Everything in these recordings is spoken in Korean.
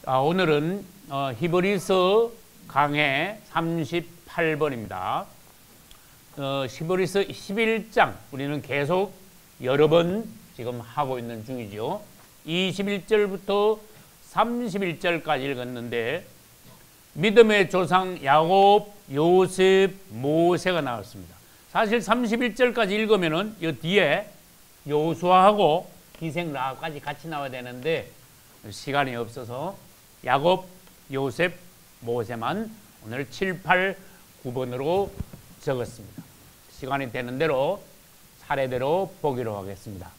오늘은 히브리서 강해 38번입니다. 히브리서 11장 우리는 계속 여러 번 지금 하고 있는 중이죠. 21절부터 31절까지 읽었는데 믿음의 조상 야곱, 요셉, 모세가 나왔습니다. 사실 31절까지 읽으면은 이 뒤에 여호수아하고 기생 라합까지 같이 나와야 되는데 시간이 없어서 야곱, 요셉, 모세만 오늘 7, 8, 9번으로 적었습니다. 시간이 되는 대로 차례대로 보기로 하겠습니다.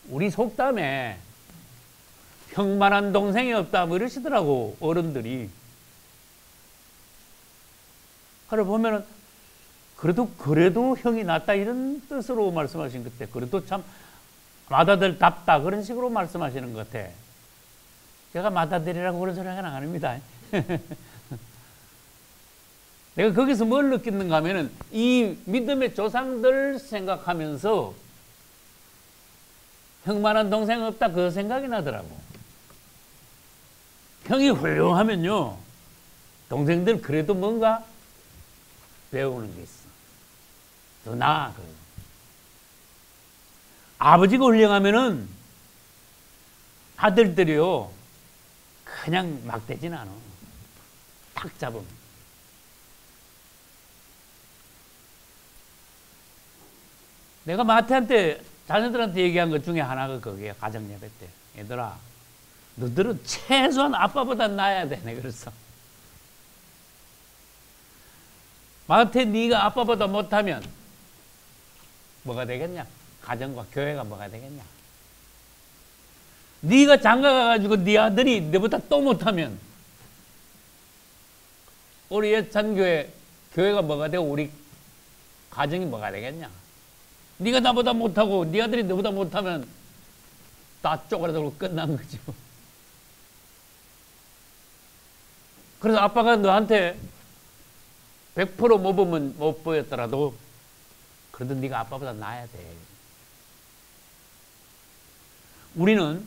우리 속담에 형만한 동생이 없다 뭐 이러시더라고 어른들이. 그래 보면은 그래도 형이 낫다 이런 뜻으로 말씀하신 것 같아. 그래도 참 맏아들답다 그런 식으로 말씀하시는 것 같아. 제가 맏아들이라고 그런 소리가 아닙니다. 내가 거기서 뭘 느끼는가 하면은 이 믿음의 조상들 생각하면서 형만한 동생 없다 그 생각이 나더라고. 형이 훌륭하면요 동생들 그래도 뭔가 배우는 게 있어. 더 나아. 아버지가 훌륭하면은 아들들이요 그냥 막 되진 않아. 탁 잡으면. 내가 마태한테 자녀들한테 얘기한 것 중에 하나가 그게야. 가정예배 때. 얘들아 너들은 최소한 아빠보다 나아야 돼. 내가 그랬어. 마태 네가 아빠보다 못하면 뭐가 되겠냐? 가정과 교회가 뭐가 되겠냐? 네가 장가 가가지고 네 아들이 너보다 또 못하면 우리 예찬교회 교회가 뭐가 되고 우리 가정이 뭐가 되겠냐? 네가 나보다 못하고 네 아들이 너보다 못하면 다 쪼그라들고 끝난 거죠. 그래서 아빠가 너한테 100% 모범은 못 보였더라도 그래도 네가 아빠보다 나아야 돼. 우리는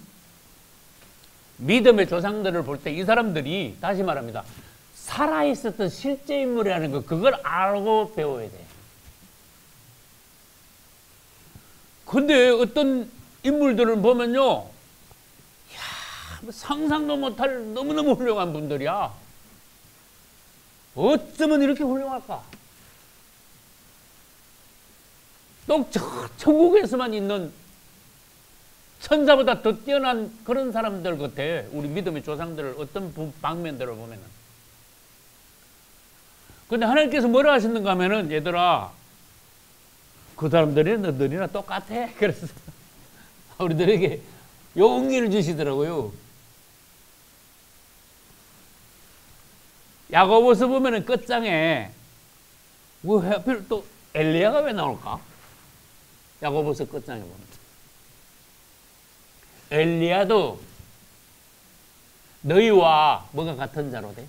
믿음의 조상들을 볼 때 이 사람들이 다시 말합니다. 살아있었던 실제 인물이라는 거 그걸 알고 배워야 돼. 근데 어떤 인물들을 보면요 상상도 못할 너무너무 훌륭한 분들이야. 어쩌면 이렇게 훌륭할까? 또 천국에서만 있는 천사보다 더 뛰어난 그런 사람들 같아. 우리 믿음의 조상들을 어떤 방면들을 보면은. 근데 하나님께서 뭐라 하셨는가 하면은 얘들아 그 사람들이 너희들이나 똑같아. 그래서 우리들에게 용기를 주시더라고요. 야고보서 보면은 끝장에 왜 하필 또 엘리야가 왜 나올까? 야고보서 끝장에 보면 엘리야도 너희와 뭐가 같은 자로 돼?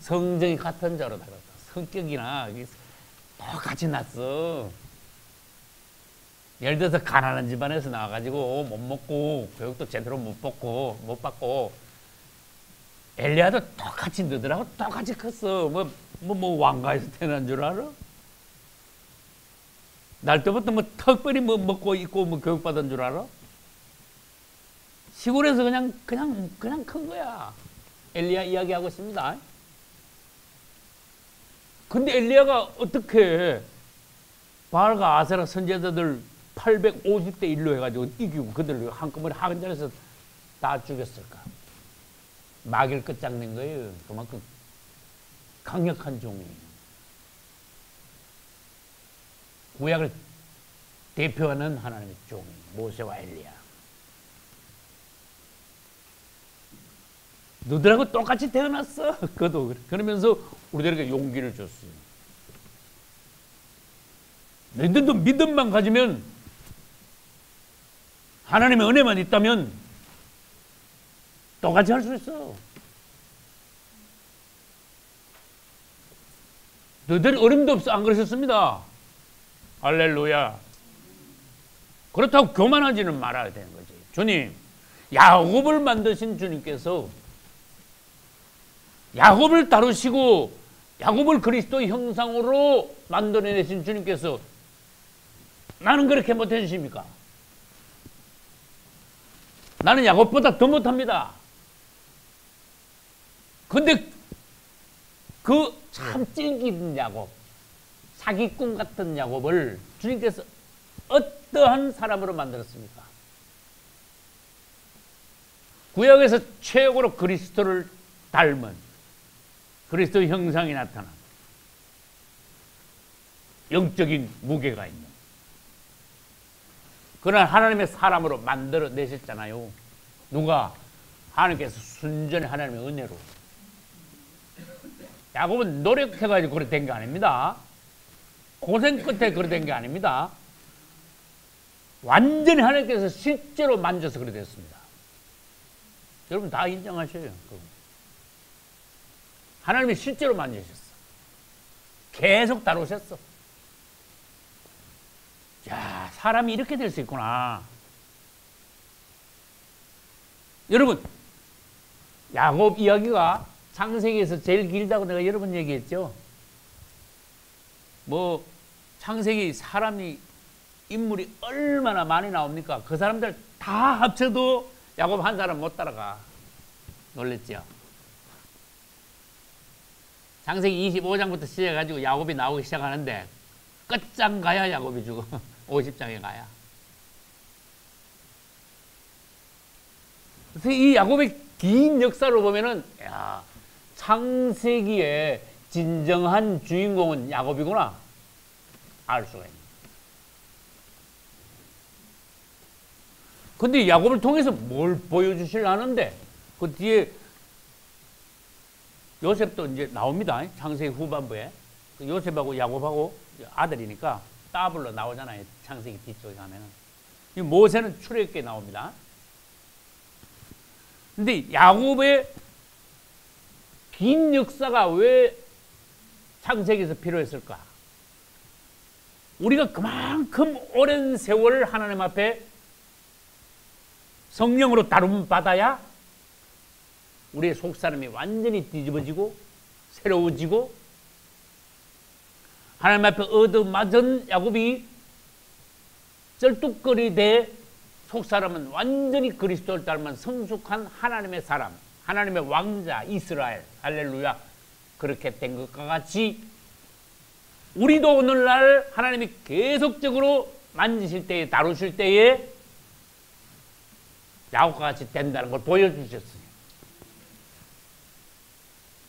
성정이 같은 자로 다 성격이나 똑같이 났어. 예를 들어서 가난한 집안에서 나와가지고 못 먹고 교육도 제대로 못 받고 엘리야도 똑같이 너희들하고 똑같이 컸어. 뭐 왕가에서 태어난 줄 알아? 날 때부터 뭐 특별히 뭐 먹고 있고 뭐 교육받은 줄 알아? 시골에서 그냥 큰 거야. 엘리야 이야기하고 있습니다. 근데 엘리야가 어떻게 바알과 아세라 선지자들 850대 1로 해가지고 이기고 그들을 한꺼번에 하근절에서 다 죽였을까? 마귀를 끝장낸 거예요. 그만큼 강력한 종이. 구약을 대표하는 하나님의 종이 모세와 엘리야. 너희들하고 똑같이 태어났어. 그도 그러면서 우리들에게 용기를 줬어요. 너희들도 믿음만 가지면 하나님의 은혜만 있다면 똑같이 할 수 있어. 너희들 어림도 없어. 안 그러셨습니다. 할렐루야. 그렇다고 교만하지는 말아야 되는 거지. 주님 야곱을 만드신 주님께서 야곱을 다루시고 야곱을 그리스도의 형상으로 만들어내신 주님께서 나는 그렇게 못해주십니까? 나는 야곱보다 더 못합니다. 근데 그 참 찔기는 야곱, 사기꾼 같은 야곱을 주님께서 어떠한 사람으로 만들었습니까? 구약에서 최고로 그리스도를 닮은 그리스도의 형상이 나타난 영적인 무게가 있는 그런 하나님의 사람으로 만들어 내셨잖아요. 누가? 하나님께서 순전히 하나님의 은혜로. 야곱은 노력해가지고 그래 된 게 아닙니다. 고생 끝에 그래 된 게 아닙니다. 완전히 하나님께서 실제로 만져서 그래 됐습니다. 여러분 다 인정하셔요. 하나님이 실제로 만지셨어. 계속 다루셨어. 야, 사람이 이렇게 될 수 있구나. 여러분, 야곱 이야기가 창세기에서 제일 길다고 내가 여러 번 얘기했죠. 뭐 창세기 사람이 인물이 얼마나 많이 나옵니까? 그 사람들 다 합쳐도 야곱 한 사람 못 따라가. 놀랬죠? 창세기 25장부터 시작해가지고 야곱이 나오기 시작하는데 끝장 가야 야곱이 죽어. 50장에 가야. 그래서 이 야곱의 긴 역사를 보면은 야, 창세기의 진정한 주인공은 야곱이구나 알 수가 있는. 근데 야곱을 통해서 뭘 보여주시려 하는데 그 뒤에 요셉도 이제 나옵니다. 창세기 후반부에 요셉하고 야곱하고 아들이니까 따블로 나오잖아요. 창세기 뒤쪽에 가면은 이 모세는 출애굽기에 나옵니다. 근데 야곱의 긴 역사가 왜 창세기에서 필요했을까? 우리가 그만큼 오랜 세월을 하나님 앞에 성령으로 다룸 받아야 우리의 속사람이 완전히 뒤집어지고 새로워지고 하나님 앞에 얻어맞은 야곱이 쩔뚝거리되 속사람은 완전히 그리스도를 닮은 성숙한 하나님의 사람, 하나님의 왕자 이스라엘, 할렐루야. 그렇게 된 것과 같이 우리도 오늘날 하나님이 계속적으로 만지실 때에 다루실 때에 야곱과 같이 된다는 걸 보여주셨어요.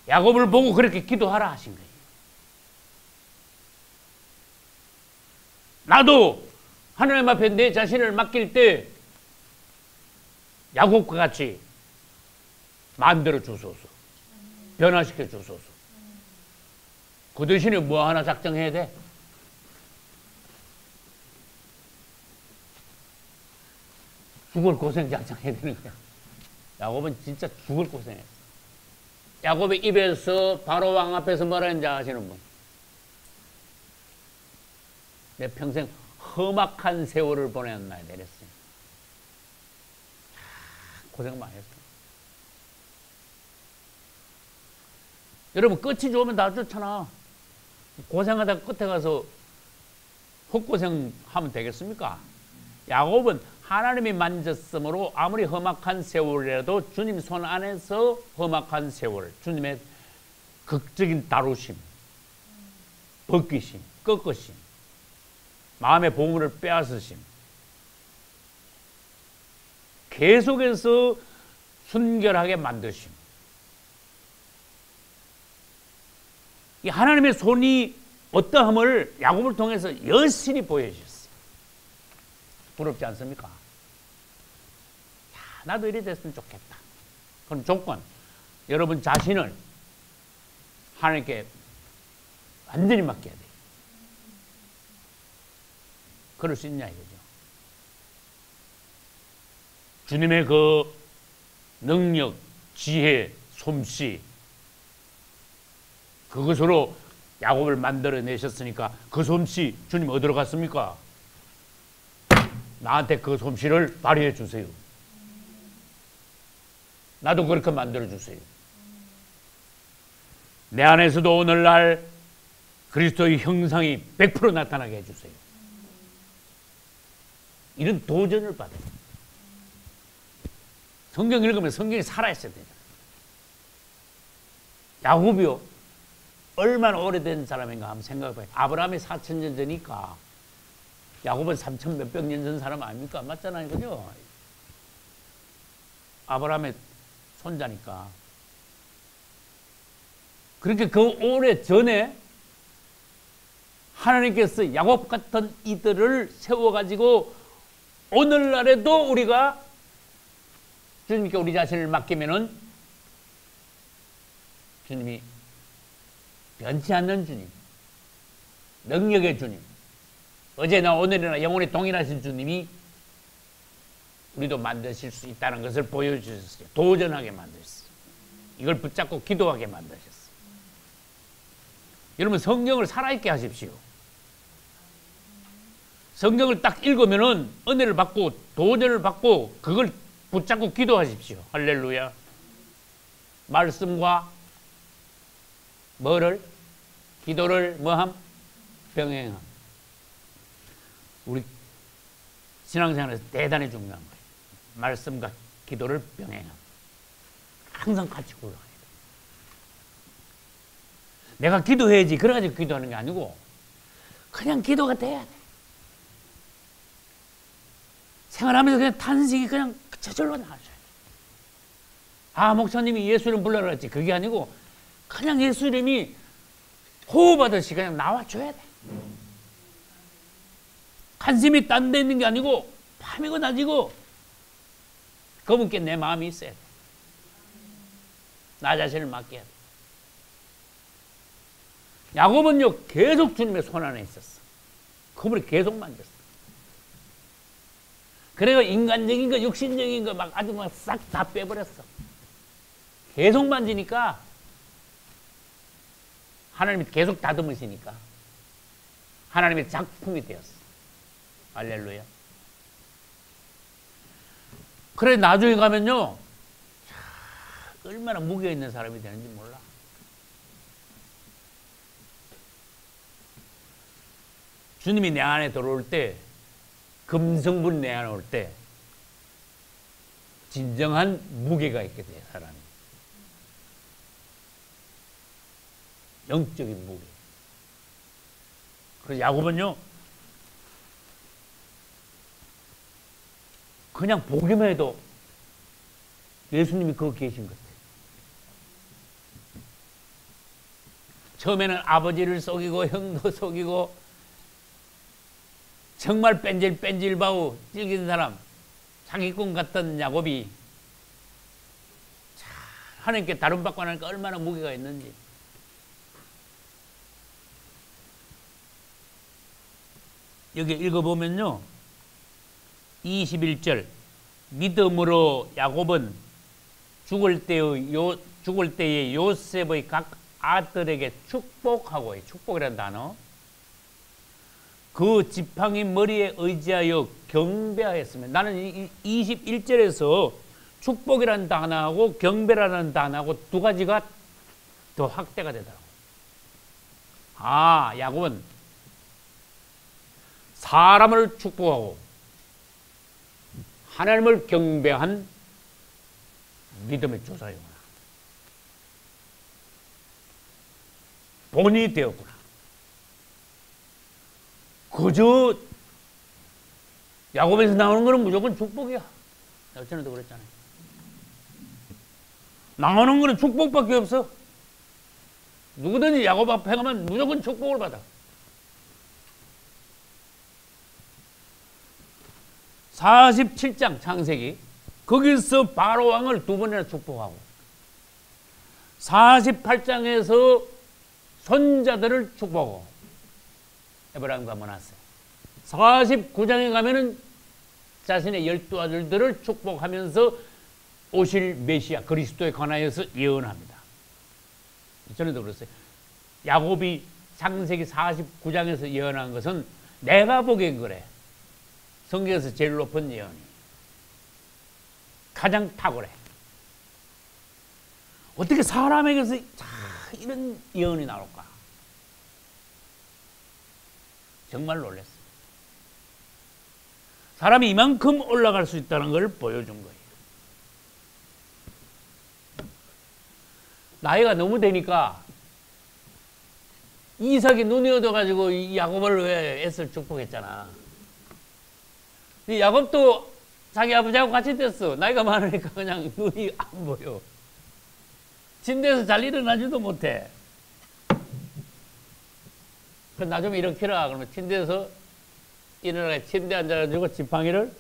야곱을 보고 그렇게 기도하라 하신 거예요. 나도 하나님 앞에 내 자신을 맡길 때 야곱과 같이 만들어 주소서. 변화시켜 주소서. 그 대신에 뭐 하나 작정해야 돼? 죽을 고생 작정해야 되는 거야. 야곱은 진짜 죽을 고생했어. 야곱의 입에서 바로 왕 앞에서 뭐라 했는지 아시는 분? 내 평생 험악한 세월을 보내었나요? 내렸어요. 고생 많이 했어. 여러분 끝이 좋으면 다 좋잖아. 고생하다가 끝에 가서 헛고생하면 되겠습니까? 야곱은 하나님이 만졌으므로 아무리 험악한 세월이라도 주님 손 안에서 험악한 세월, 주님의 극적인 다루심, 벗기심, 꺾으심, 마음의 보물을 빼앗으심, 계속해서 순결하게 만드심. 이 하나님의 손이 어떠함을 야곱을 통해서 여실히 보여주셨어요. 부럽지 않습니까? 야, 나도 이래 됐으면 좋겠다. 그럼 조건, 여러분 자신을 하나님께 완전히 맡겨야 돼요. 그럴 수 있냐 이거죠. 주님의 그 능력, 지혜, 솜씨 그것으로 야곱을 만들어내셨으니까 그 솜씨 주님 어디로 갔습니까? 나한테 그 솜씨를 발휘해 주세요. 나도 그렇게 만들어주세요. 내 안에서도 오늘날 그리스도의 형상이 100% 나타나게 해주세요. 이런 도전을 받아요. 성경 읽으면 성경이 살아있어야 되잖아요. 야곱이요, 얼마나 오래된 사람인가 한번 생각해봐요. 아브라함이 4,000년 전이니까 야곱은 3,000 몇백 년 전 사람 아닙니까? 맞잖아요, 그죠? 아브라함의 손자니까. 그렇게 그 오래 전에 하나님께서 야곱 같은 이들을 세워가지고 오늘날에도 우리가 주님께 우리 자신을 맡기면은 주님이 변치 않는 주님, 능력의 주님, 어제나 오늘이나 영원히 동일하신 주님이 우리도 만드실 수 있다는 것을 보여주셨어요. 도전하게 만드셨어요. 이걸 붙잡고 기도하게 만드셨어요. 여러분, 성경을 살아있게 하십시오. 성경을 딱 읽으면은 은혜를 받고 도전을 받고 그걸 붙잡고 기도하십시오. 할렐루야. 말씀과 뭐를? 기도를 뭐함? 병행함. 우리 신앙생활에서 대단히 중요한 거예요. 말씀과 기도를 병행함. 항상 같이 올라가야 돼. 내가 기도해야지 그래가지고 기도하는 게 아니고 그냥 기도가 돼야 돼. 생활하면서 그냥 탄식이 그냥 저절로 나와줘야 돼. 아, 목사님이 예수 이름 불러라 했지. 그게 아니고 그냥 예수 이름이 호흡하듯이 그냥 나와줘야 돼. 관심이 딴 데 있는 게 아니고 밤이고 낮이고 그분께 내 마음이 있어야 돼. 나 자신을 맡겨야 돼. 야곱은요 계속 주님의 손 안에 있었어. 그분이 계속 만졌어. 그래서 인간적인 거 육신적인 거 막 아주 막 싹 다 빼버렸어. 계속 만지니까 하나님이 계속 다듬으시니까 하나님의 작품이 되었어. 할렐루야. 그래 나중에 가면요 얼마나 무게 있는 사람이 되는지 몰라. 주님이 내 안에 들어올 때, 금성분 내 안에 올 때 진정한 무게가 있게 돼요. 사람이 영적인 무게. 그래서 야곱은요 그냥 보기만 해도 예수님이 거기 계신 것 같아요. 처음에는 아버지를 속이고 형도 속이고 정말 뺀질뺀질바우 찔긴 사람, 사기꾼 같던 야곱이 하나님께 다름받고 하니까 얼마나 무게가 있는지. 여기 읽어보면요 21절 믿음으로 야곱은 죽을 때의 요셉의 각 아들에게 축복하고, 축복이라는 단어, 그 지팡이 머리에 의지하여 경배하였으면. 나는 21절에서 축복이라는 단어하고 경배라는 단어하고 두 가지가 더 확대가 되더라고요. 아, 야곱은 사람을 축복하고 하나님을 경배한 믿음의 조사이구나. 본이 되었구나. 그저 야곱에서 나오는 거는 무조건 축복이야. 내가 전에도 그랬잖아요. 나오는 거는 축복밖에 없어. 누구든지 야곱 앞에 가면 무조건 축복을 받아. 47장 창세기, 거기서 바로 왕을 두 번이나 축복하고 48장에서 손자들을 축복하고 에브라임과 머나세, 49장에 가면은 자신의 12아들들을 축복하면서 오실 메시아 그리스도에 관하여서 예언합니다. 전에도 그랬어요. 야곱이 창세기 49장에서 예언한 것은 내가 보기엔 그래. 성경에서 제일 높은 예언이 가장 탁월해. 어떻게 사람에게서 이런 예언이 나올까? 정말 놀랐어요. 사람이 이만큼 올라갈 수 있다는 걸 보여준 거예요. 나이가 너무 되니까 이삭이 눈이 어두워가지고 야곱을 왜 애를 축복했잖아. 야곱도 자기 아버지하고 같이 됐어. 나이가 많으니까 그냥 눈이 안 보여. 침대에서 잘 일어나지도 못해. 그럼 나 좀 일으키라. 그러면 침대에서 일어나게 침대에 앉아가지고 지팡이를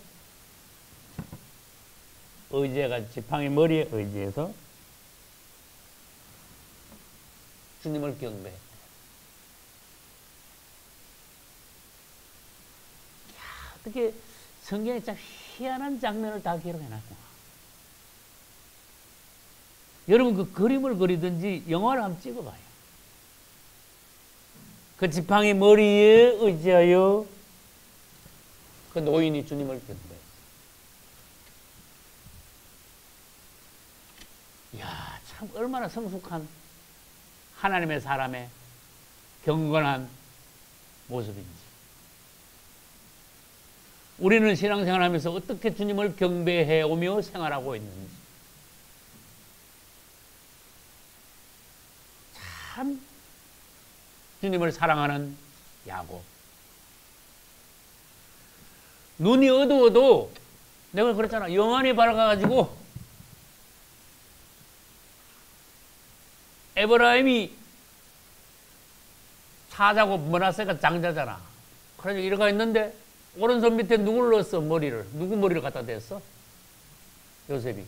의지해가지고 지팡이 머리에 의지해서 주님을 경배했대. 어떻게 성경에 참 희한한 장면을 다 기록해놨구나. 여러분 그 그림을 그리든지 영화를 한번 찍어봐요. 그 지팡이 머리에 의지하여 그 노인이 주님을 경배했어요. 이야, 참 얼마나 성숙한 하나님의 사람의 경건한 모습인지. 우리는 신앙생활하면서 어떻게 주님을 경배해 오며 생활하고 있는지 참 주님을 사랑하는 야곱. 눈이 어두워도 내가 그랬잖아. 영안이 밝아가지고 에브라임이 사자고 므낫세가 장자잖아. 그래서 이러가 있는데 오른손 밑에 누굴 넣었어? 머리를. 누구 머리를 갖다 댔어? 요셉이.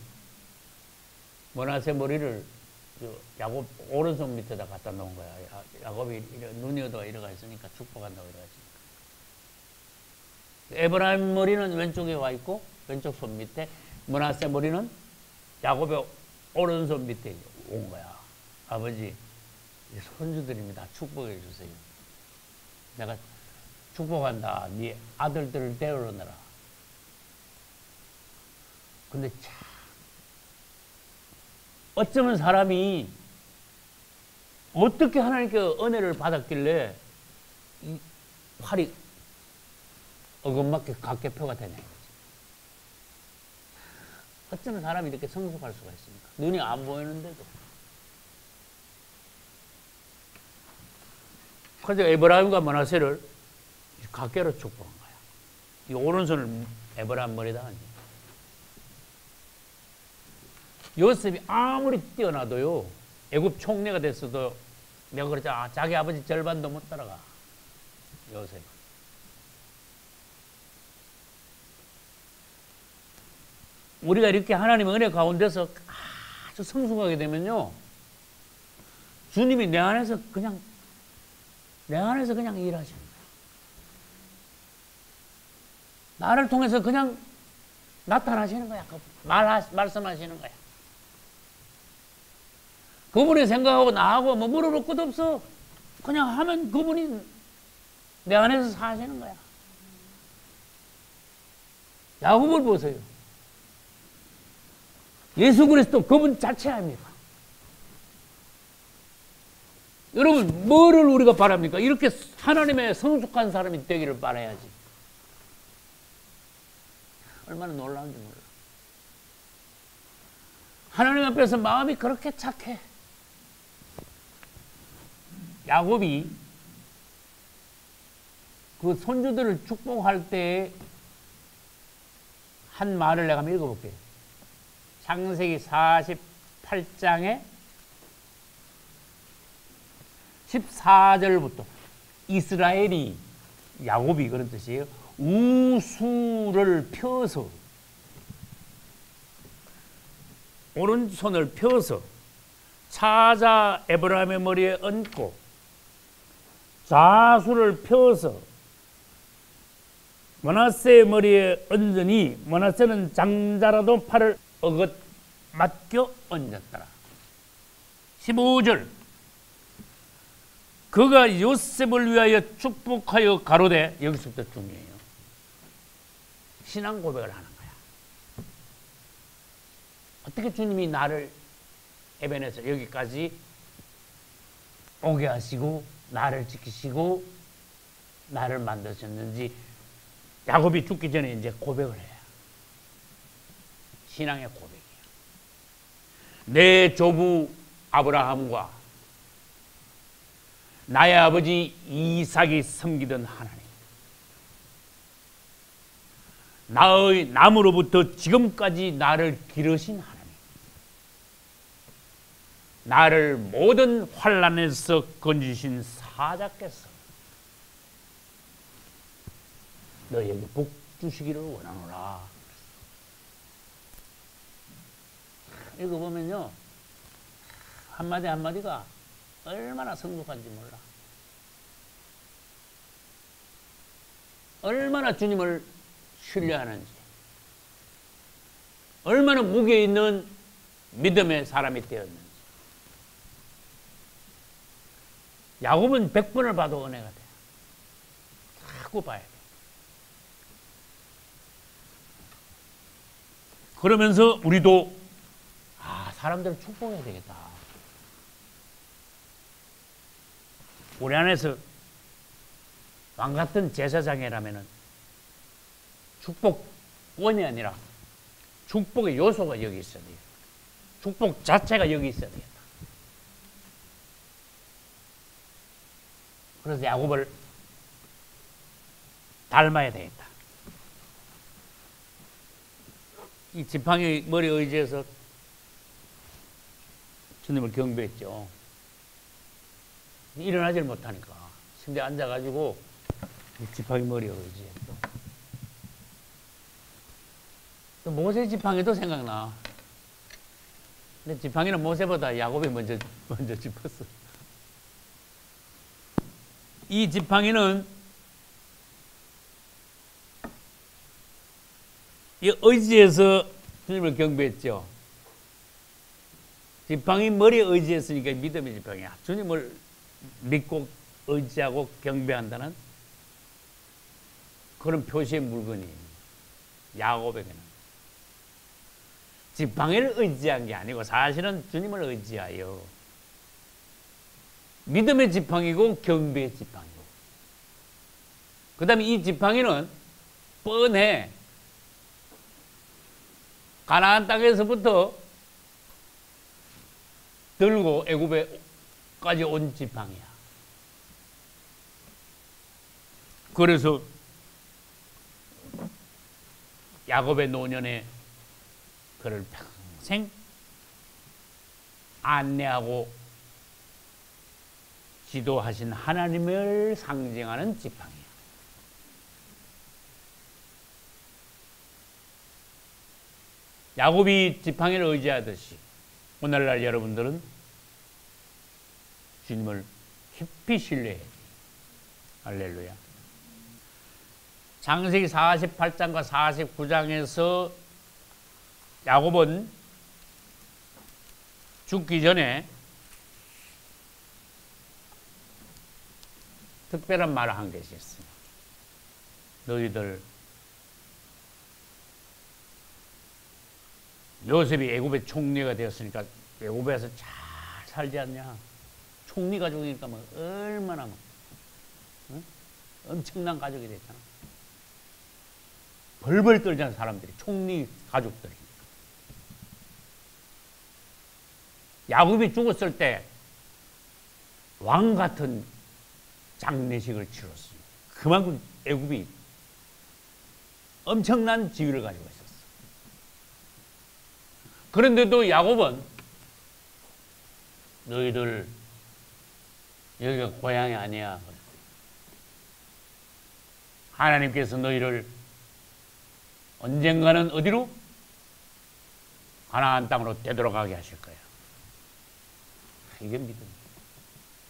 므낫세 머리를 야곱 오른손 밑에다 갖다 놓은 거야. 야곱이 눈이 어두워 이러가 있으니까 축복한다고 이러가 있으니까. 에브라임 머리는 왼쪽에 와 있고 왼쪽 손 밑에, 므낫세 머리는 야곱의 오른손 밑에 온 거야. 아버지, 손주들입니 다 축복해 주세요. 내가 축복한다. 네 아들들을 데려오너라. 근데 참 어쩌면 사람이 어떻게 하나님께 은혜를 받았길래 이 팔이 어긋맞게 각개표가 되냐 이거지. 어쩌면 사람이 이렇게 성숙할 수가 있습니까? 눈이 안 보이는데도. 그래서 에브라임과 므낫세를 각개로 축복한 거야. 이 오른손을 에브라임 머리다 하니. 요셉이 아무리 뛰어나도요, 애굽 총리가 됐어도 내가 그랬잖아. 자기 아버지 절반도 못 따라가. 요셉. 우리가 이렇게 하나님의 은혜 가운데서 아주 성숙하게 되면요, 주님이 내 안에서 그냥 일하시는 거야. 나를 통해서 그냥 나타나시는 거야. 말씀하시는 거야. 그분이 생각하고 나하고 뭐 물어볼 것도 없어. 그냥 하면 그분이 내 안에서 사시는 거야. 야곱을 보세요. 예수 그리스도 그분 자체 아닙니까? 여러분, 뭐를 우리가 바랍니까? 이렇게 하나님의 성숙한 사람이 되기를 바라야지. 얼마나 놀라운지 몰라. 하나님 앞에서 마음이 그렇게 착해. 야곱이 그 손주들을 축복할 때 한 말을 내가 한번 읽어볼게요. 창세기 48장에 14절부터 이스라엘이, 야곱이 그런 뜻이에요. 우수를 펴서, 오른손을 펴서 사자 에브라임의 머리에 얹고 좌수를 펴서 므낫세의 머리에 얹으니 므낫세는 장자라도 팔을 맡겨 얹었더라. 15절 그가 요셉을 위하여 축복하여 가로되, 여기서부터 중요해요. 신앙 고백을 하는 거야. 어떻게 주님이 나를 에벤에서 여기까지 오게 하시고 나를 지키시고 나를 만드셨는지 야곱이 죽기 전에 이제 고백을 해요. 신앙의 고백이에요. 내 조부 아브라함과 나의 아버지 이삭이 섬기던 하나님, 나의 남으로부터 지금까지 나를 기르신 하나님, 나를 모든 환난에서 건지신 사자께서 너에게 복 주시기를 원하노라. 읽어보면요, 한마디 한마디가 얼마나 성숙한지 몰라. 얼마나 주님을 신뢰하는지, 얼마나 무게 있는 믿음의 사람이 되었는지. 야곱은 100번을 봐도 은혜가 돼. 자꾸 봐야 돼. 그러면서 우리도 사람들을 축복해야 되겠다. 우리 안에서 왕같은 제사장이라면은 축복권이 아니라 축복의 요소가 여기 있어야 돼요. 축복 자체가 여기 있어야 되겠다. 그래서 야곱을 닮아야 되겠다. 이 지팡이 머리 의지해서 주님을 경배했죠. 일어나질 못하니까 침대에 앉아가지고 지팡이 머리에 의지했죠. 또 모세 지팡이도 생각나. 근데 지팡이는 모세보다 야곱이 먼저 짚었어. 이 지팡이는 이 의지에서 주님을 경배했죠. 지팡이 머리에 의지했으니까 믿음의 지팡이야. 주님을 믿고 의지하고 경배한다는 그런 표시의 물건이 야곱에게는 지팡이를 의지한 게 아니고 사실은 주님을 의지하여 믿음의 지팡이고 경배의 지팡이고, 그 다음에 이 지팡이는 뻔해. 가나안 땅에서부터 들고 애굽에까지 온 지팡이야. 그래서 야곱의 노년에 그를 평생 안내하고 지도하신 하나님을 상징하는 지팡이야. 야곱이 지팡이를 의지하듯이 오늘날 여러분들은 주님을 깊이 신뢰해. 할렐루야. 창세기 48장과 49장에서 야곱은 죽기 전에 특별한 말을 한 것이 있어요. 너희들 요셉이 애굽의 총리가 되었으니까 애굽에서 잘 살지 않냐. 총리 가족이니까 뭐 얼마나 엄청난 가족이 됐잖아. 벌벌 떨잖아, 사람들이. 총리 가족들이. 야곱이 죽었을 때 왕 같은 장례식을 치렀어요. 그만큼 애굽이 엄청난 지위를 가지고 있었어. 그런데도 야곱은 너희들 여기가 고향이 아니야. 하나님께서 너희를 언젠가는 어디로? 가나안 땅으로 되돌아가게 하실 거야. 이게 믿음.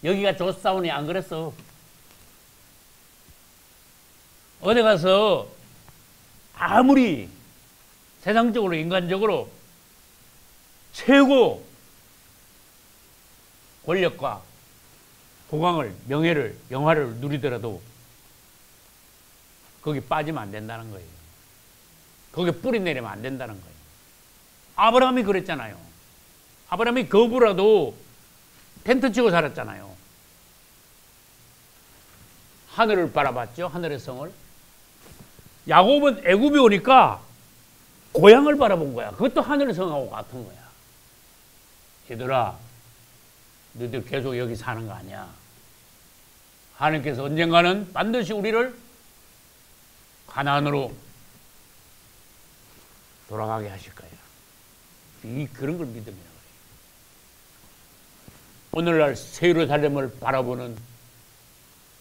여기가 조사오니 안 그랬어. 어디 가서 아무리 세상적으로 인간적으로 최고 권력과 호강을, 명예를, 영화를 누리더라도 거기 빠지면 안 된다는 거예요. 거기 뿌리 내리면 안 된다는 거예요. 아브라함이 그랬잖아요. 아브라함이 거부라도 텐트 치고 살았잖아요. 하늘을 바라봤죠. 하늘의 성을. 야곱은 애굽에 오니까 고향을 바라본 거야. 그것도 하늘의 성하고 같은 거야. 얘들아, 너희들 계속 여기 사는 거 아니야. 하나님께서 언젠가는 반드시 우리를 가나안으로 돌아가게 하실 거야. 그런 걸 믿음이라고 해요. 오늘날 새 예루살렘을 바라보는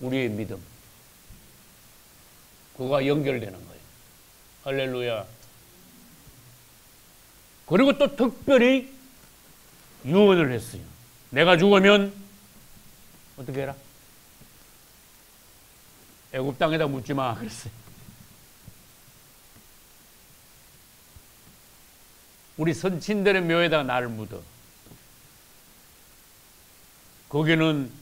우리의 믿음, 그거가 연결되는 거예요. 할렐루야. 그리고 또 특별히 유언을 했어요. 내가 죽으면 어떻게 해라? 애굽 땅에다 묻지 마 그랬어요. 우리 선친들의 묘에다가 나를 묻어. 거기는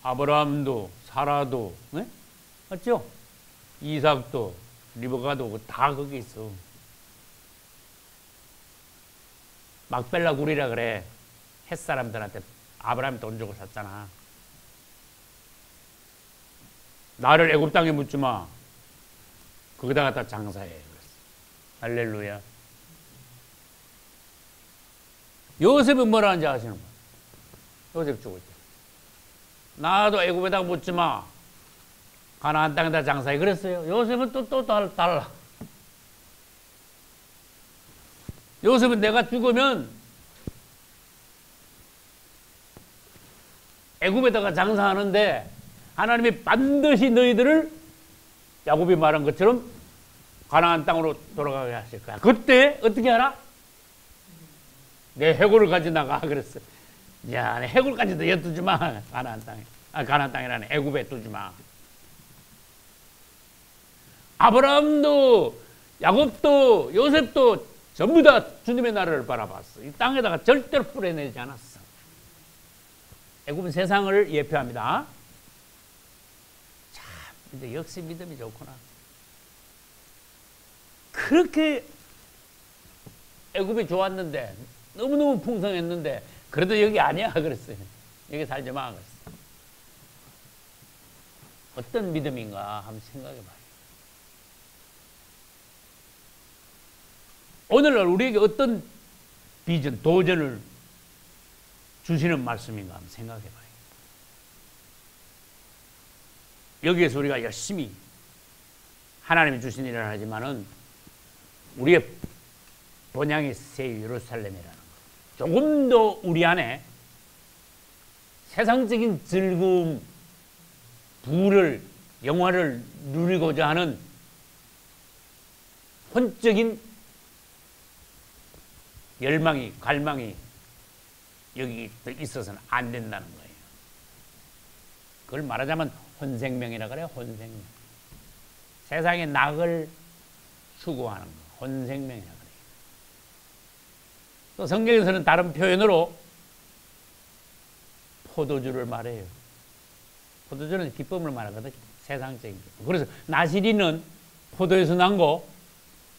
아브라함도 사라도, 네? 맞죠? 이삭도 리브가도 다 거기 있어. 막벨라 굴이라 그래. 햇사람들한테 아브라함이 돈 주고 샀잖아. 나를 애굽 땅에 묻지 마. 거기다가 다 장사해. 그랬어. 할렐루야. 요셉은 뭐라 하는지 아시는 거예요? 요셉 죽을 때. 나도 애굽에다가 묻지 마. 가나안 땅에다 장사해. 그랬어요. 요셉은 또 달라. 요셉은 내가 죽으면 애굽에다가 장사하는데 하나님이 반드시 너희들을 야곱이 말한 것처럼 가나안 땅으로 돌아가게 하실 거야. 그때 어떻게 하라? 내 해골을 가지고 나가 그랬어. 야, 내 해골까지도 엿두지 마. 가나안 땅에. 가나안 땅이라네. 애굽에 두지 마. 아브라함도 야곱도 요셉도 전부 다 주님의 나라를 바라봤어. 이 땅에다가 절대로 뿌려내지 않았어. 애굽은 세상을 예표합니다. 참, 근데 역시 믿음이 좋구나. 그렇게 애굽이 좋았는데 너무너무 풍성했는데 그래도 여기 아니야 그랬어요. 여기 살지 마 그랬어. 어떤 믿음인가 한번 생각해 봐요. 오늘날 우리에게 어떤 비전, 도전을 주시는 말씀인가 한번 생각해 봐요. 여기에서 우리가 열심히 하나님이 주신 일을 하지만은 우리의 본향이 새 예루살렘이라는 것. 조금 더 우리 안에 세상적인 즐거움, 부를, 영화를 누리고자 하는 혼적인 열망이, 갈망이 여기 있어서는 안 된다는 거예요. 그걸 말하자면 혼생명이라 그래요. 혼생명. 세상의 낙을 추구하는 거. 혼생명이라 그래요. 또 성경에서는 다른 표현으로 포도주를 말해요. 포도주는 기쁨을 말하거든요. 세상적인 기쁨. 그래서 나시리는 포도에서 난 거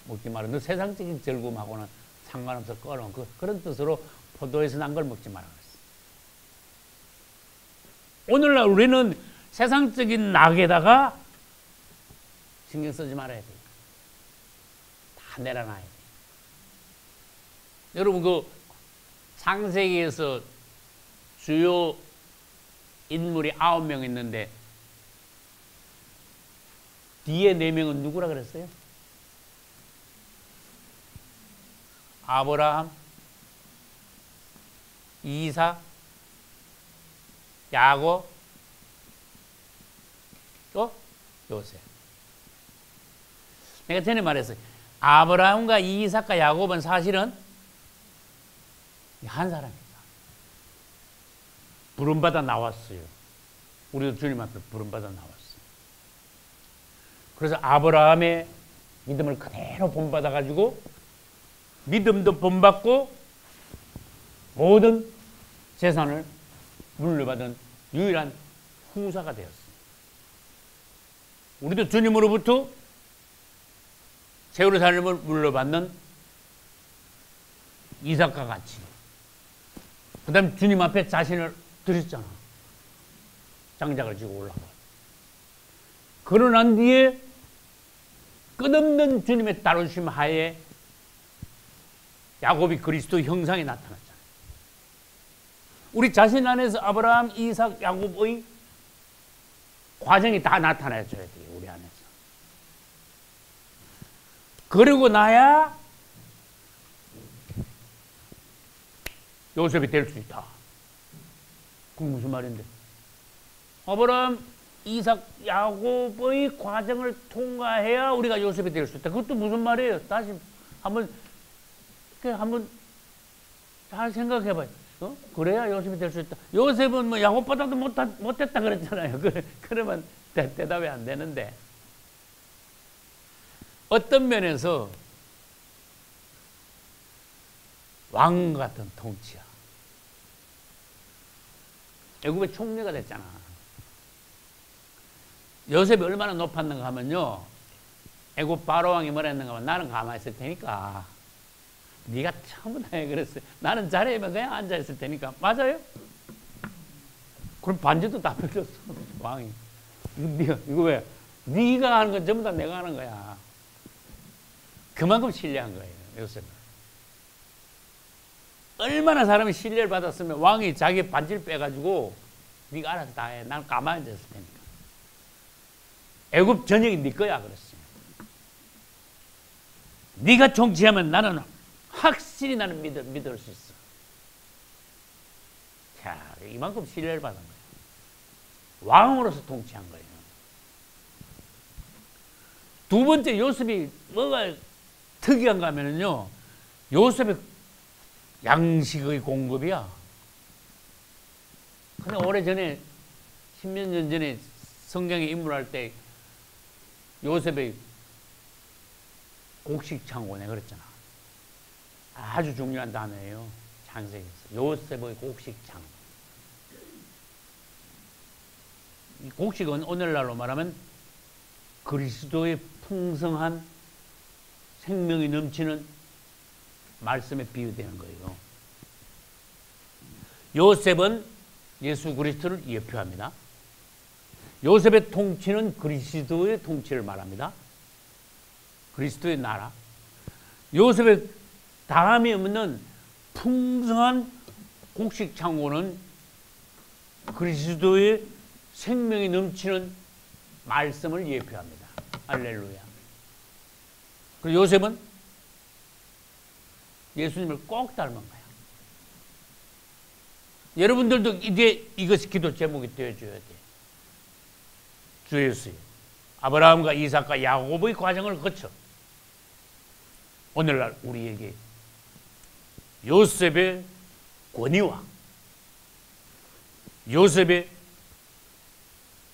먹지 마라. 너 세상적인 즐거움하고는 상관없어. 꺼놓은 그런 뜻으로 포도에서 난 걸 먹지 마라 그랬어. 오늘날 우리는 세상적인 낙에다가 신경 쓰지 말아야 돼. 다 내려놔야 돼. 여러분 그 창세기에서 주요 인물이 9명 있는데 뒤에 4명은 누구라 그랬어요? 아브라함, 이삭, 야곱, 또 요셉. 내가 전에 말했어요. 아브라함과 이삭과 야곱은 사실은 한 사람이다. 부름받아 나왔어요. 우리도 주님 앞에 부름받아 나왔어요. 그래서 아브라함의 믿음을 그대로 본받아가지고 믿음도 본받고 모든 재산을 물려받은 유일한 후사가 되었습니다. 우리도 주님으로부터 새 예루살렘을 물려받는 이삭과 같이 그 다음에 주님 앞에 자신을 드렸잖아. 장작을 지고 올라가. 그러고 난 뒤에 끝없는 주님의 따르심 하에 야곱이 그리스도 형상에 나타났잖아요. 우리 자신 안에서 아브라함, 이삭, 야곱의 과정이 다 나타나줘야 돼요. 우리 안에서. 그러고 나야 요셉이 될 수 있다. 그건 무슨 말인데? 아브라함, 이삭, 야곱의 과정을 통과해야 우리가 요셉이 될 수 있다. 그것도 무슨 말이에요? 다시 한번 잘 생각해봐요. 그래야 요셉이 될 수 있다. 요셉은 뭐 야곱보다도 못했다 그랬잖아요. 그러면 대답이 안 되는데. 어떤 면에서 왕 같은 통치야. 애굽의 총리가 됐잖아. 요셉이 얼마나 높았는가 하면요, 애굽 바로왕이 뭐라 했는가 하면 나는 가만히 있을 테니까 네가 처음부터 해 그랬어요. 나는 자리에만 그냥 앉아있을 테니까. 맞아요? 그럼 반지도 다 펴줬어 왕이. 이거 왜? 네가 하는 건 전부 다 내가 하는 거야. 그만큼 신뢰한 거예요, 요셉은. 얼마나 사람이 신뢰를 받았으면 왕이 자기 반지를 빼가지고 네가 알아서 다 해. 난 가만히 앉았을 테니까. 애굽 전역이 네 거야 그랬어요. 네가 통치하면 나는 확실히 나는 믿을 수 있어. 자, 이만큼 신뢰를 받은 거예요. 왕으로서 통치한 거예요. 두 번째 요셉이 뭐가 특이한가 하면요, 요셉의 양식의 공급이야. 근데 오래전에 10몇 년 전에 성경에 인물할 때 요셉의 곡식 창고네 그랬잖아. 아주 중요한 단어예요. 창세기에서. 요셉의 곡식 창고. 이 곡식은 오늘날로 말하면 그리스도의 풍성한 생명이 넘치는 말씀에 비유되는 거예요. 요셉은 예수 그리스도를 예표합니다. 요셉의 통치는 그리스도의 통치를 말합니다. 그리스도의 나라. 요셉의 다함이 없는 풍성한 곡식 창고는 그리스도의 생명이 넘치는 말씀을 예표합니다. 할렐루야. 그리고 요셉은 예수님을 꼭 닮은 거야. 여러분들도 이제 이것이 기도 제목이 되어줘야 돼. 주 예수님, 아브라함과 이삭과 야곱의 과정을 거쳐 오늘날 우리에게 요셉의 권위와 요셉의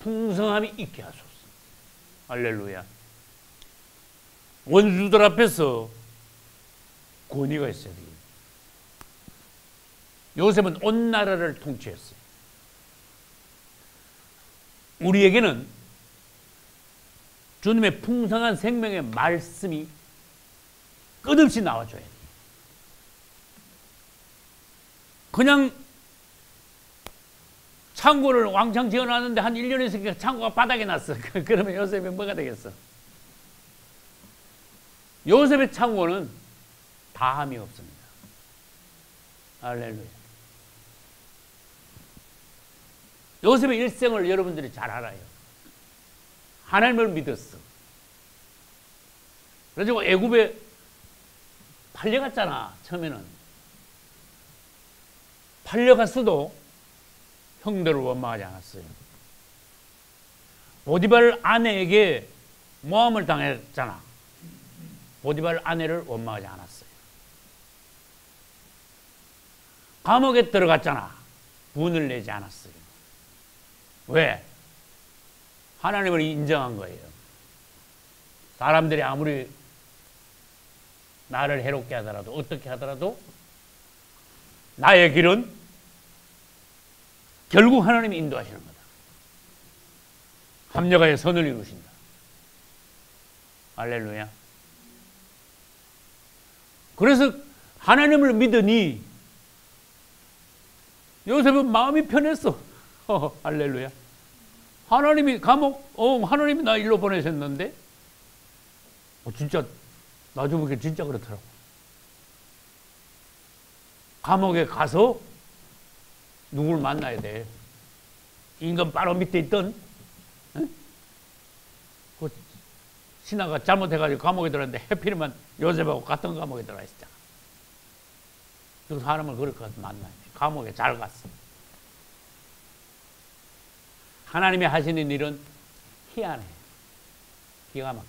풍성함이 있게 하소서. 할렐루야. 원수들 앞에서 권위가 있어야 돼요. 요셉은 온 나라를 통치했어요. 우리에게는 주님의 풍성한 생명의 말씀이 끝없이 나와줘야 돼요. 그냥 창고를 왕창 지어놨는데 한 1년 있으니까 창고가 바닥에 났어. 그러면 요셉이 뭐가 되겠어? 요셉의 창고는 다함이 없습니다. 할렐루야. 요셉의 일생을 여러분들이 잘 알아요. 하나님을 믿었어. 그래가지고 애굽에 팔려갔잖아. 처음에는. 팔려갔어도 형들을 원망하지 않았어요. 보디발 아내에게 모함을 당했잖아. 보디발 아내를 원망하지 않았어요. 감옥에 들어갔잖아. 분을 내지 않았어요. 왜? 하나님을 인정한 거예요. 사람들이 아무리 나를 해롭게 하더라도 어떻게 하더라도 나의 길은 결국 하나님이 인도하시는 거다. 합력하여 선을 이루신다. 할렐루야. 그래서 하나님을 믿으니 요셉은 마음이 편했어. 할렐루야. 하나님이 하나님이 나 일로 보내셨는데, 진짜 나중에 보니까 진짜 그렇더라고. 감옥에 가서 누굴 만나야 돼. 임금 바로 밑에 있던 그 신하가 잘못해가지고 감옥에 들어갔는데 해필이면 요셉하고 같은 감옥에 들어가 있었잖아. 그래서 사람을 그렇게 만나야 돼. 감옥에 잘 갔어. 하나님이 하시는 일은 희한해. 기가 막혀.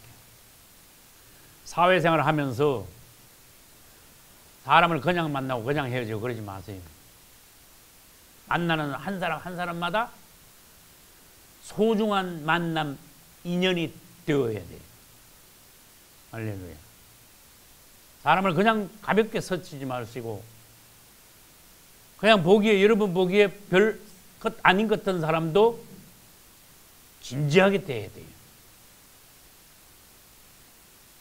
사회생활을 하면서 사람을 그냥 만나고 그냥 헤어지고 그러지 마세요. 만나는 한 사람 한 사람마다 소중한 만남, 인연이 되어야 돼요. 할렐루야. 사람을 그냥 가볍게 스치지 마시고, 그냥 여러분 보기에 별 것 아닌 것 같은 사람도 진지하게 대해야 돼요.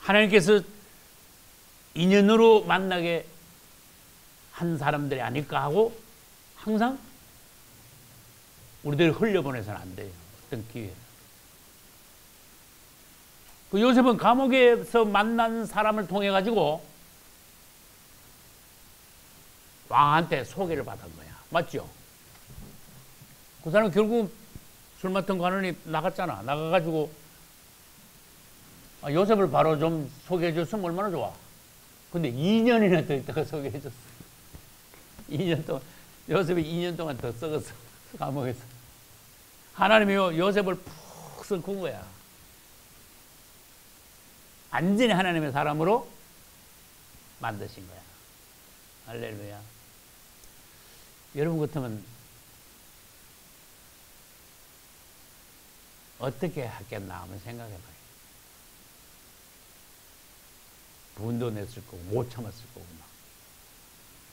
하나님께서 인연으로 만나게 한 사람들이 아닐까 하고 항상 우리들이 흘려보내서는 안 돼요. 어떤 기회를. 그 요셉은 감옥에서 만난 사람을 통해 가지고 왕한테 소개를 받은 거야. 맞죠? 그 사람은 결국 술 맡은 관원이 나갔잖아. 나가가지고 요셉을 바로 좀 소개해 줬으면 얼마나 좋아. 근데 2년이나 더 있다가 소개해 줬어. 2년 동안, 요셉이 2년 동안 더 썩었어. 감옥에서. 하나님이 요셉을 푹 썩은 거야. 완전히 하나님의 사람으로 만드신 거야. 할렐루야. 여러분 같으면 어떻게 하겠나 한번 생각해 봐요. 분도 냈을 거고 못 참았을 거고 막.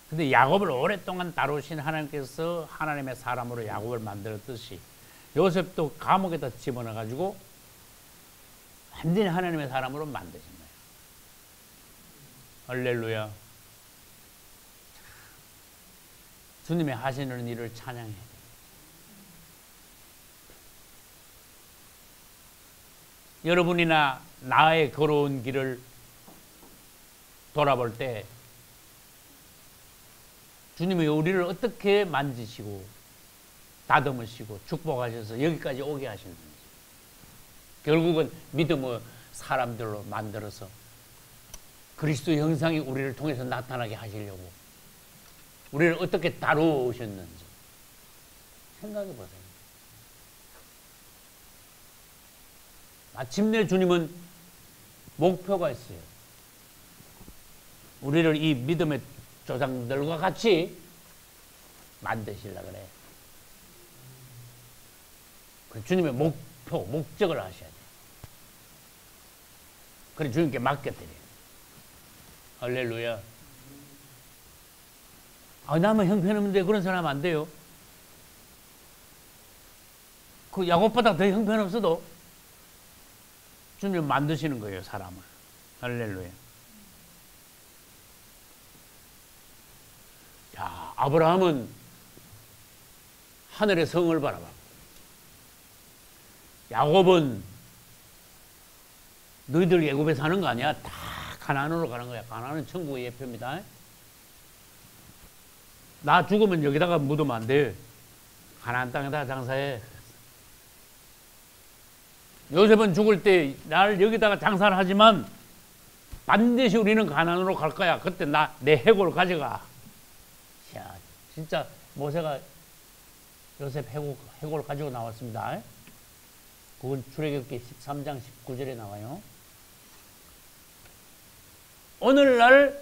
근데 야곱을 오랫동안 다루신 하나님께서 하나님의 사람으로 야곱을 만들었듯이 요셉도 감옥에다 집어넣어 가지고 완전히 하나님의 사람으로 만드신 거예요. 할렐루야. 주님의 하시는 일을 찬양해야 돼요. 여러분이나 나의 걸어온 길을 돌아볼 때 주님이 우리를 어떻게 만지시고 다듬으시고 축복하셔서 여기까지 오게 하시는지, 결국은 믿음의 사람들로 만들어서 그리스도 형상이 우리를 통해서 나타나게 하시려고 우리를 어떻게 다루셨는지 생각해 보세요. 마침내 주님은 목표가 있어요. 우리를 이 믿음의 조상들과 같이 만드시려고 그래. 주님의 목표, 목적을 아셔야 돼요. 그래 주님께 맡겨드려요. 할렐루야. 나면 형편없는데 그런 사람 안 돼요. 그 야곱보다 더 형편없어도 주님 만드시는 거예요, 사람을. 할렐루야. 자, 아브라함은 하늘의 성을 바라봐. 야곱은 너희들 애굽에 사는 거 아니야? 다 가나안으로 가는 거야. 가나안은 천국의 예표입니다. 나 죽으면 여기다가 묻으면 안 돼. 가나안 땅에다가 장사해. 요셉은 죽을 때 나를 여기다가 장사를 하지만 반드시 우리는 가나안으로 갈 거야. 그때 내 해골 가져가. 야, 진짜 모세가 요셉 해골 가지고 나왔습니다. 그건 출애굽기 13장 19절에 나와요. 오늘날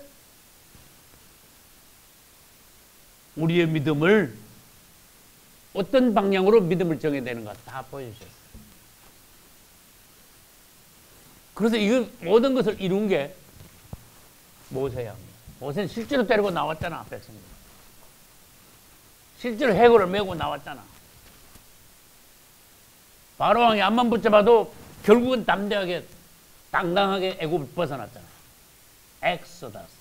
우리의 믿음을 어떤 방향으로 믿음을 정해야 되는가 다 보여주셨어요. 그래서 이 모든 것을 이룬 게 모세야. 모세는 실제로 데리고 나왔잖아, 백성들. 실제로 해골을 메고 나왔잖아. 바로왕이 앞만 붙잡아도 결국은 담대하게 당당하게 애굽을 벗어났잖아. 엑소더스.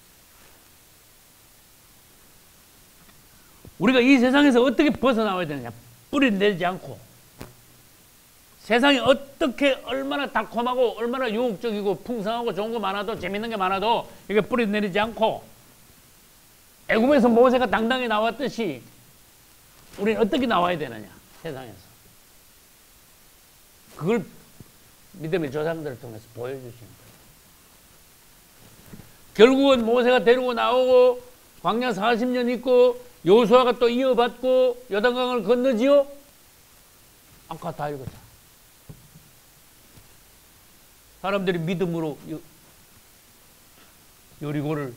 우리가 이 세상에서 어떻게 벗어나와야 되느냐? 뿌리 내리지 않고 세상이 어떻게 얼마나 달콤하고 얼마나 유혹적이고 풍성하고 좋은 거 많아도 재밌는 게 많아도 이게 뿌리 내리지 않고 애굽에서 모세가 당당히 나왔듯이 우리는 어떻게 나와야 되느냐? 세상에서. 그걸 믿음의 조상들을 통해서 보여주시는 거예요. 결국은 모세가 데리고 나오고 광야 40년 있고 여호수아가 또 이어받고 요단강을 건너지요? 아까 다 읽었잖아. 사람들이 믿음으로 여리고를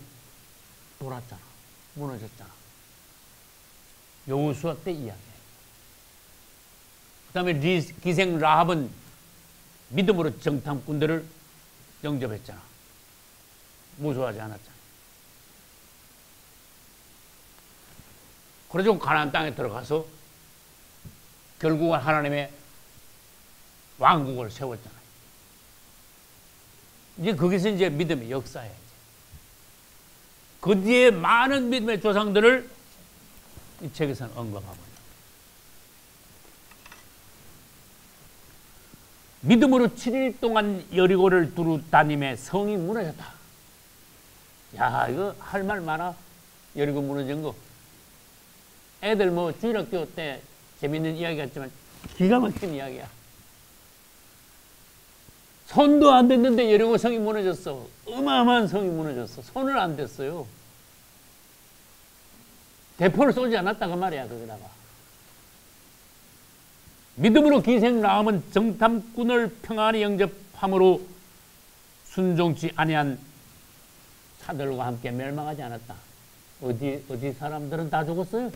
돌았잖아. 무너졌잖아. 여호수아 때 이야기예요. 그 다음에 기생 라합은 믿음으로 정탐꾼들을 영접했잖아. 무서워하지 않았잖아. 그래서 가나안 땅에 들어가서 결국은 하나님의 왕국을 세웠잖아요. 이제 거기서 이제 믿음의 역사예요. 그 뒤에 많은 믿음의 조상들을 이 책에서는 언급하고 있어요. 믿음으로 7일 동안 여리고를 두루 다님에 성이 무너졌다. 야, 이거 할 말 많아. 여리고 무너진 거. 애들 뭐 주일학교 때 재밌는 이야기 같지만 기가 막힌 이야기야. 손도 안 댔는데 여리고 성이 무너졌어. 어마어마한 성이 무너졌어. 손을 안 댔어요. 대포를 쏘지 않았다 그 말이야. 거기다가 믿음으로 기생 라합은 정탐꾼을 평안히 영접함으로 순종치 아니한 사들과 함께 멸망하지 않았다. 어디 사람들은 다 죽었어요?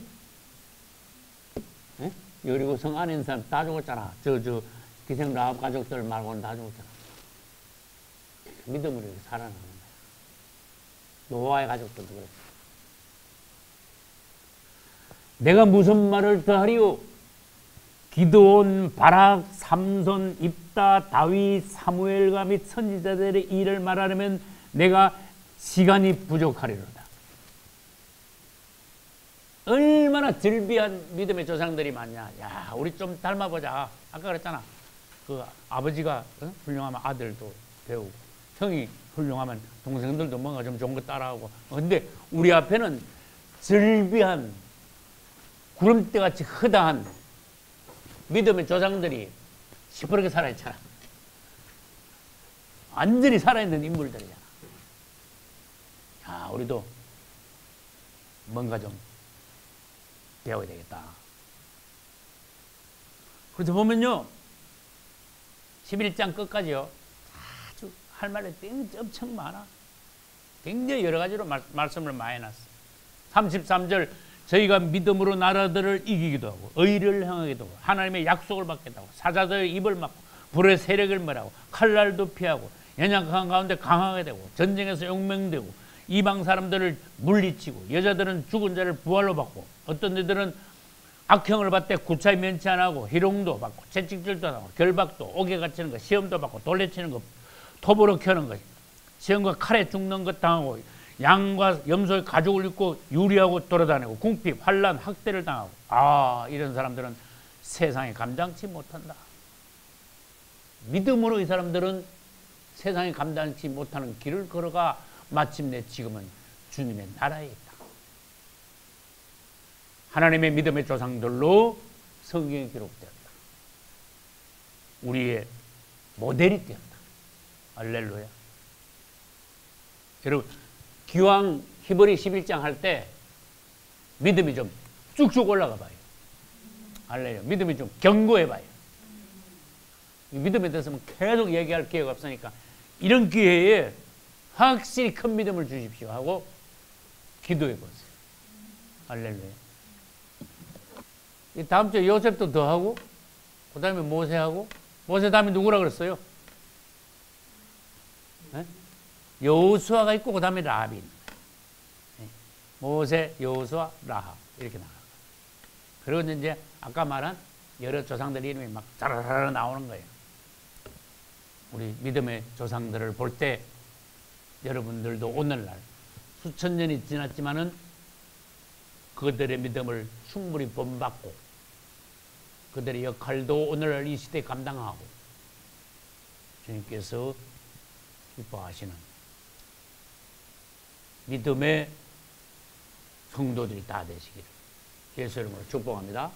예? 여리고 성 안에 있는 사람 다 죽었잖아. 저 기생 라합 가족들 말고는 다 죽었잖아. 믿음으로 살아나는 거야. 노아의 가족들도 그랬어. 내가 무슨 말을 더하리요? 기드온, 바락, 삼손, 입다, 다윗, 사무엘과 및 선지자들의 일을 말하려면 내가 시간이 부족하리로다. 얼마나 즐비한 믿음의 조상들이 많냐. 야, 우리 좀 닮아보자. 아까 그랬잖아. 그 아버지가 훌륭하면 아들도 배우고, 형이 훌륭하면 동생들도 뭔가 좀 좋은 거 따라하고. 근데 우리 앞에는 즐비한 구름대같이 허다한 믿음의 조상들이 시퍼렇게 살아있잖아. 완전히 살아있는 인물들이잖아. 야, 우리도 뭔가 좀 배워야 되겠다. 그래서 보면요, 11장 끝까지요, 아주 할 말이 엄청 많아. 굉장히 여러 가지로 말씀을 많이 해놨어. 33절, 저희가 믿음으로 나라들을 이기기도 하고 의를 행하기도 하고 하나님의 약속을 받기도 하고 사자들의 입을 막고 불의 세력을 멸하고 칼날도 피하고 연약한 가운데 강하게 되고 전쟁에서 용맹되고 이방 사람들을 물리치고 여자들은 죽은 자를 부활로 받고 어떤 이들은 악형을 받되 구차히 면치 안 하고 희롱도 받고 채찍질도 하고 결박도 옥에 갇히는 것 시험도 받고 돌려치는 것 톱으로 켜는 것 시험과 칼에 죽는 것 당하고 양과 염소의 가죽을 입고 유리하고 돌아다니고 궁핍, 환난, 학대를 당하고 이런 사람들은 세상에 감당치 못한다. 믿음으로 이 사람들은 세상에 감당치 못하는 길을 걸어가 마침내 지금은 주님의 나라에 있다. 하나님의 믿음의 조상들로 성경에 기록되었다. 우리의 모델이 되었다. 할렐루야. 여러분, 기왕 히브리 11장 할 때 믿음이 좀 쭉쭉 올라가 봐요. 할렐루야. 믿음이 좀 견고해 봐요. 믿음에 대해서는 계속 얘기할 기회가 없으니까 이런 기회에 확실히 큰 믿음을 주십시오 하고 기도해 보세요. 할렐루야. 다음 주에 요셉도 더 하고 그 다음에 모세하고 모세 다음에 누구라 그랬어요? 네? 여호수아가 있고 그 다음에 라합이 있는 거예요. 모세, 여호수아, 라합 이렇게 나가요. 그리고 이제 아까 말한 여러 조상들 이름이 막 자라라라 나오는 거예요. 우리 믿음의 조상들을 볼 때 여러분들도 오늘날 수천 년이 지났지만은 그들의 믿음을 충분히 본받고 그들의 역할도 오늘날 이 시대에 감당하고 주님께서 기뻐하시는 믿음의 성도들이 다 되시기를 예수 이름으로 축복합니다.